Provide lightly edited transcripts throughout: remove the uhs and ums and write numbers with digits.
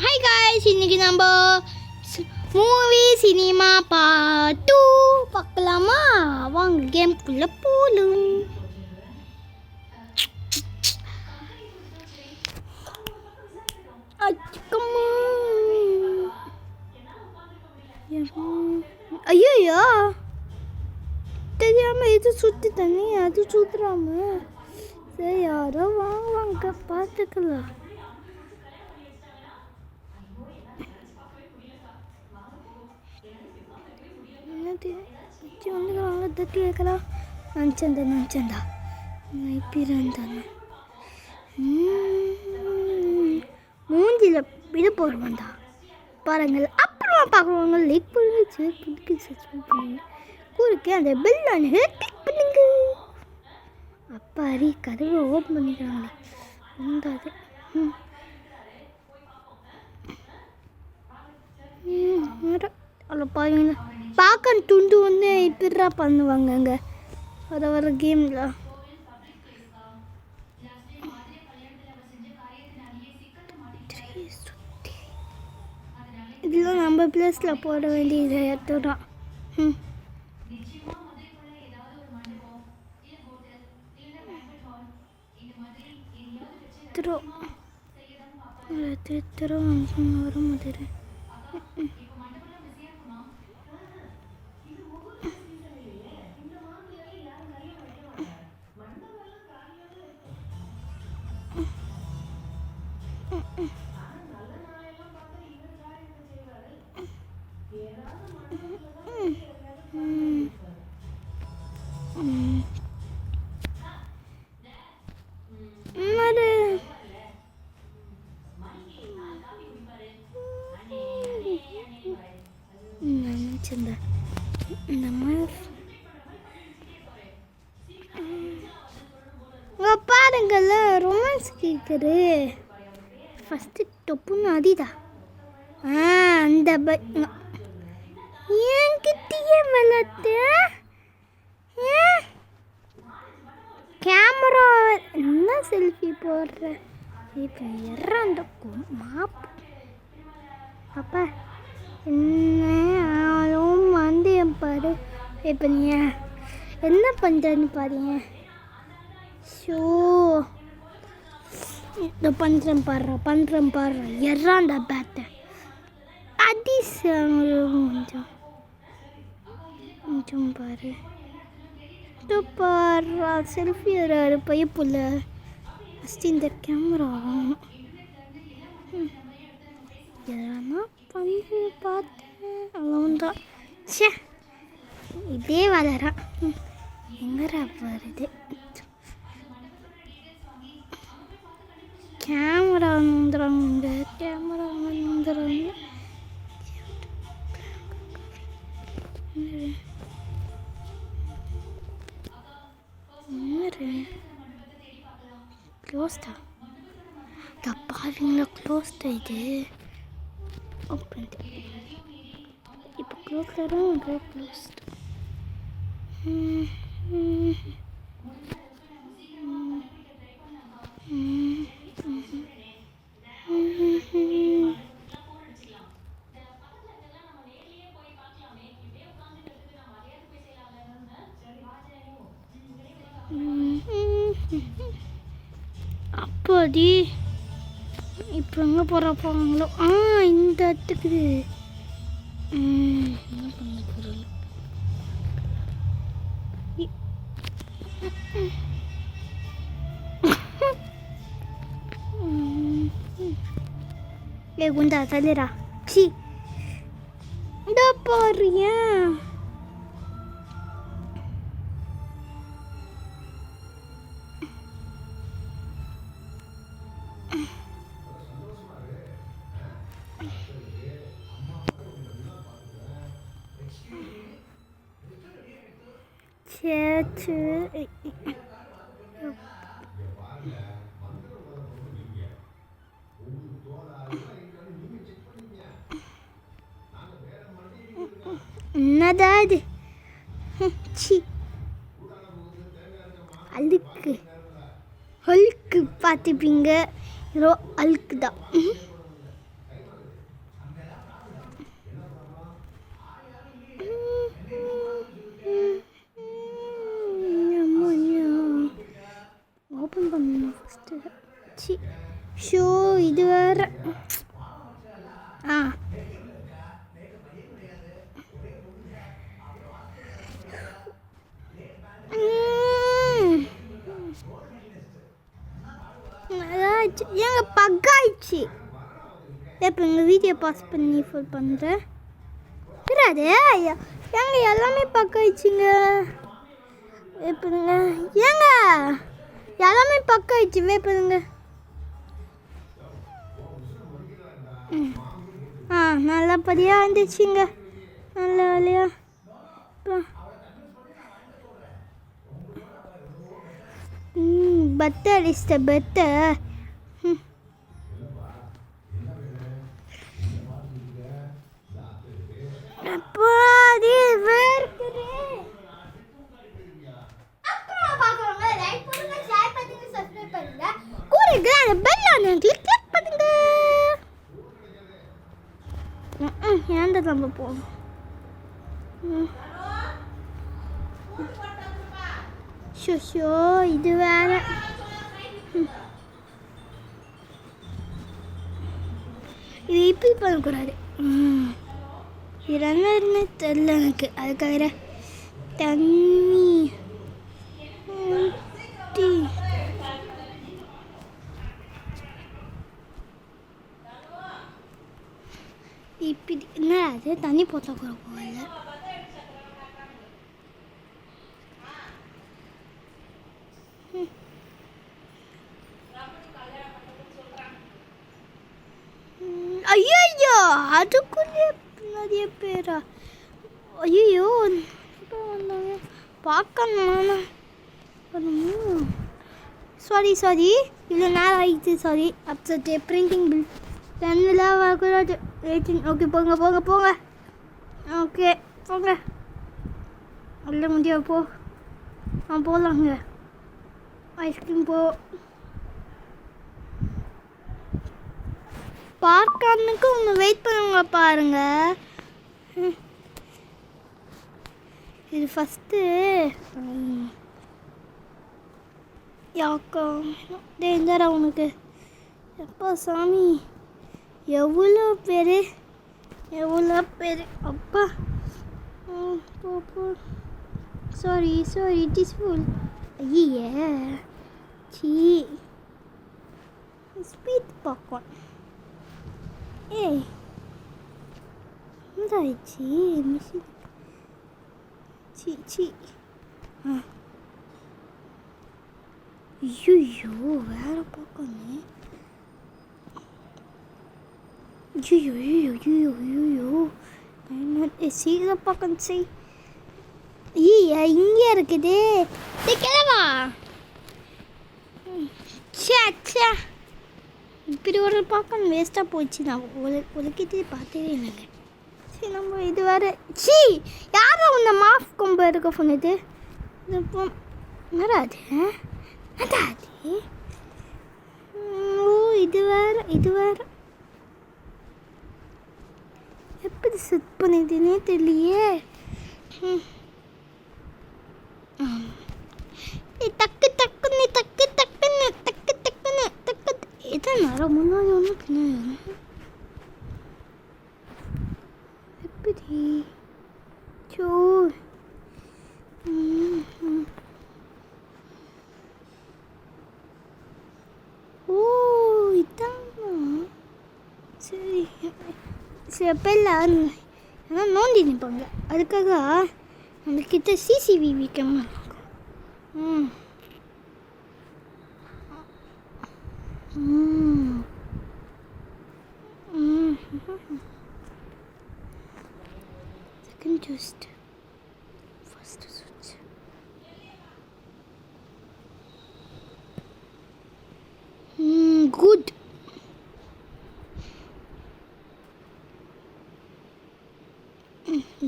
Hi guys, இன்னைக்கு நம்ம movie cinema part 2 பார்க்கலாமா? வாங்க கேம்குள்ளே போகலாம். ஐயோ, தெரியாமல் இது சுற்றி தண்ணி அது சுற்றுறாம. சரி, யாரோ வாங்க பார்த்துக்கலாம். வந்துக்கிறாங்க தட்டி கேட்கலாம். நினச்சேன்டா இப்படிதான மூஞ்சில் இது போடுவான்டா பாருங்கள். அப்புறமா பார்க்குறவங்க லைக் பண்ணுங்க, ஷேர் பண்ணுங்க, சப்ஸ்கிரைப் பண்ணுங்க, கூறுக்கு அந்த பெல் ஆனு கிளிக் பண்ணுங்க. அப்பாரி கதவை ஓப்பன் பண்ணிக்கிறாங்களே உண்டாது. அதில் பாருங்க, பார்க்க துண்டு வந்து இப்படிரா பண்ணுவாங்க அங்கே வர கேமில். இதெல்லாம் நம்ம பிளேஸில் போட வேண்டியது எடுத்துதான். திரு வர மாதிரி பாருங்கள்ல ரொமான்ஸ் கேட்குது. ஃபஸ்ட்டு டொப்புன்னு அதிதான் அந்த என்கிட்டயே வளர்த்து கேமரா என்ன செல்ஃபி போடுற இப்போ அந்த மாப்பு அப்பா என்ன வந்து பாரு. இப்போ நீ என்ன பண்ணுறன்னு பாருங்க. ஷோ இதை பண்ணுறேன் பாடுற எறாண்டா பேட்டை அடி கொஞ்சம் பாரு. இது பாடுறா செல்ஃபி வராரு பையப்புள்ள. ஃபஸ்ட்டு இந்த கேமரா எதனா பண்ணி பார்த்தேன் அவ்வளோதான். சே இதே வளரான் எங்கரா வருது. கேமரா வந்துடுறாங்க க்ளோஸ்டா பாருங்களா. க்ளோஸ்டா இது ஓப்பன். இப்போ க்ளோஸ் தரும் க்ளோஸ்ட். அப்போதி இப்போ எங்கே போகிறாங்களோ இந்த இடத்துக்கு என்ன பண்ண பொருள் குண்டா தள்ளிடா. சி இந்த பாருங்க சேச்சு என்னதான் இது? சி அழுக்கு ஹல்க்கு பார்த்துப்பீங்க. அழுக்கு தான். இப்போ எங்கள் வீடியோ பாஸ் பண்ணி ஃபுல் பண்ணுறேன். அது ஏங்க எல்லாமே பக்கம் ஆயிடுச்சுங்க. எப்போங்க ஏங்க எல்லாமே பக்கம் ஆயிடுச்சு. எப்போங்க நல்லபடியாக இருந்துச்சுங்க. நல்ல வேலையா பட்டர் இஸ் த பெட்டர். ஏன்டா நம்ம போகணும். ஷோ இது வேற. இது இப்படி பண்ணக்கூடாது. இது என்னன்னு தெரியல எனக்கு. அதுக்காக தண்ணி இப்படி என்ன அது தண்ணி போட்டா கூட போகல. ஐயோ அதுக்குள்ளே நிறைய பேரா? ஐயோ வந்தாங்க பார்க்கணும். சாரி இவ்வளோ நேரம் ஆகிடுச்சு. Sorry upset. பிரிண்டிங் பில் தண்ணிலாம் வரக்கூடாது. ஓகே போங்க. ஓகே போங்க. அல்ல முடியாது போ. போகலாங்க. ஐஸ்கிரீம் போ. பார்க்கறதுக்கு உங்க வெயிட் பண்ணுங்க பாருங்க. இது ஃபஸ்ட்டு யாக்கா டேஞ்சரா உனக்கு. எப்போ சாமி எவ்வளோ பேர் அப்பா. போ. Sorry it is full. ஐயே சீ ஸ்வீட் பாப்கார்ன். ஏய் எந்தாச்சு மிஷின். சீ ஐயோ வேற பாப்கார்னு. ஐயோ சீக்கிரம் பாப்கார்ன் செய். இங்கே இருக்குது. கிளவா சே இப்படி ஒரு பாப்கார்ன் வேஸ்ட்டாக போச்சு. நான் உலகிட்டு பார்த்தே இல்லைங்க. சரி நம்ம இது வேறு. யாரோ உன்னை மாஃப் கொம்ப இருக்க சொன்னது. என்னடாது இது வேறு எப்படி செட் பண்ணிதுன்னே தெரியலையே. டக்குன்னு இதான் நேரம் முன்னாடி ஒன்று பின்னாடி எப்படி சோ. இதான் சரி. சில பேர்லாம் ஆனால் நோண்டி நிற்பாங்க. அதுக்காக நம்மக்கிட்ட சிசிடிவி கேமரா இருக்கும். Second just first switch. Good.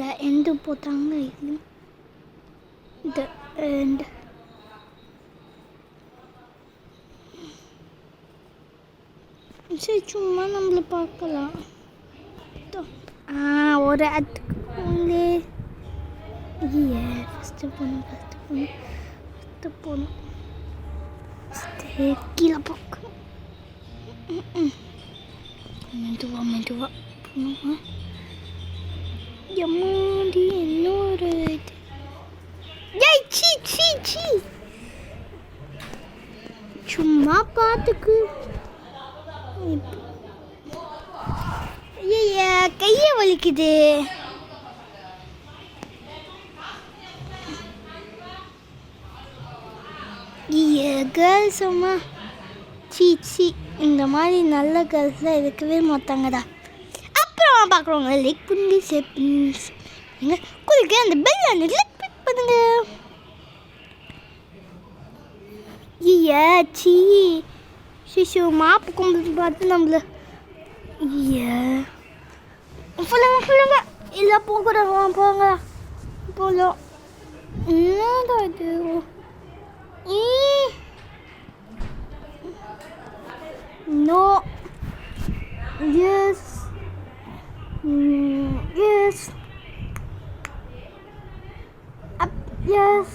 The end போட்டாங்க. இது the end. சரி சும்மா நம்மள பார்க்கலாம். ஒரு அதுக்கு ஃபஸ்ட்டு போகணும். கீழே பார்க்கணும். மெதுவா போகணும். எம்மாடி இன்னொரு இது. சீ சும்மா பார்த்துக்கு. கையை வலிக்குது. கேர்ள்ஸ் அம்மா சீ இந்த மாதிரி நல்ல கேர்ள்ஸ்லாம் இருக்கவே மாட்டாங்கடா. அப்புறம் பார்க்குறவங்க லைக் பண்ணி ஷேர் பண்ணி எங்க குளிக்க அந்த பெல் அந்த கிளிக் பண்ணுங்க. சீ சிஷு மாப்பு கும்பிட்டு பார்த்து நம்மள சொல்லுங்க இல்லை போகக்கூடாது. போங்க போகலாம். என்னதான் இது? No. Yes. Yes. Yes.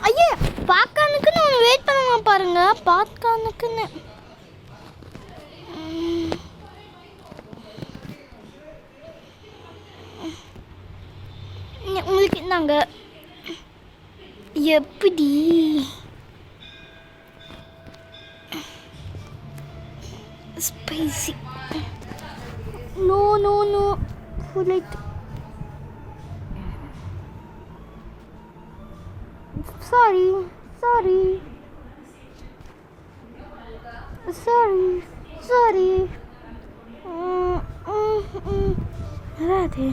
ஐயா பாக்கானுக்குன்னு ஒன்று வெயிட் பண்ணுங்க பாருங்க. பாக்கானுக்குன்னு உங்களுக்கு நாங்கள் எப்படி ஸ்பைசி நோ லைக் சாரி அதாவது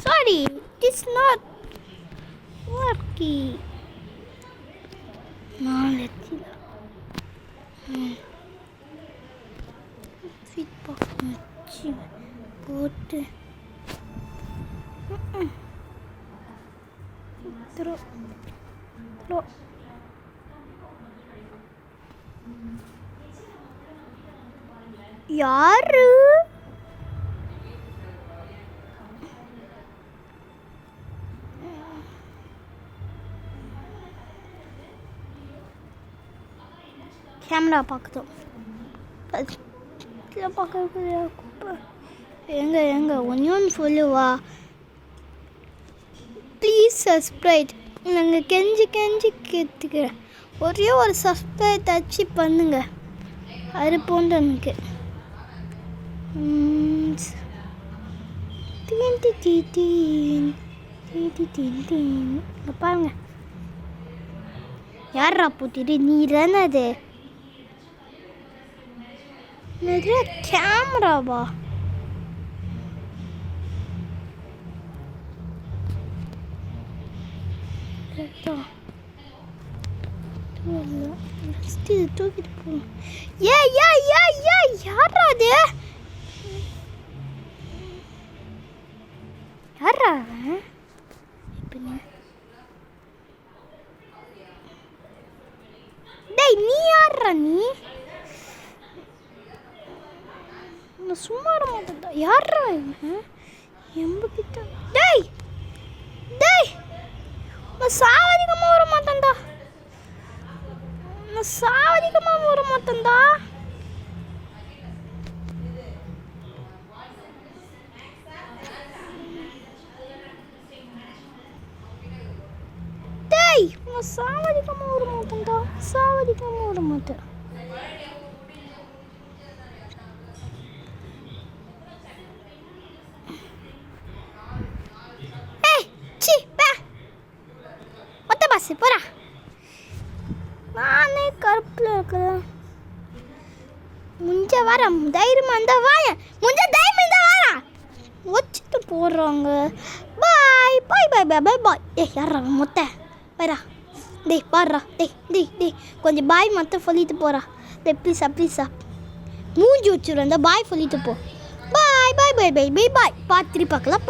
sorry, it's not working. let's see. Feedback match போட்டு throw யாரு கேமரா பார்க்குதோம் பார்க்க எங்க ஒன்று சொல்லுவா ப்ளீஸ் சப்ஸ்கிரைப். நாங்கள் கெஞ்சி கேட்டுக்கிறேன். ஒரே ஒரு சப்ஸ்கிரைப் தச்சு பண்ணுங்க. அது போன்ற எனக்கு பாருங்க யாரா பூத்திட்டு நீ தானே அது நிறைய கேமராவா? தூக்கிட்டு போ. யாரா அது? யாரா டேய் நீ யாரா? நீ சும்மா மாட்டா யாரா? எம்பகிட்ட டேய் நான் சாவதிகமாக வர மாட்டேன்டா. டேய் நான் சாவதிகமாக வர மாட்டேன். போறா நானே கருப்பில் இருக்கிறேன். முஞ்ச வர தைரியமா இருந்தா வாய வச்சுட்டு போடுறாங்க. பாய். யாரா மொத்த வரா? டேய் பாடுறா. டேய் கொஞ்சம் பாய் மொத்த சொல்லிட்டு போறா. டேய் ப்ளீஸா மூஞ்சி வச்சுருந்தா பாய் சொல்லிட்டு போ. பாய் பார்த்துட்டு பார்க்கலாம்.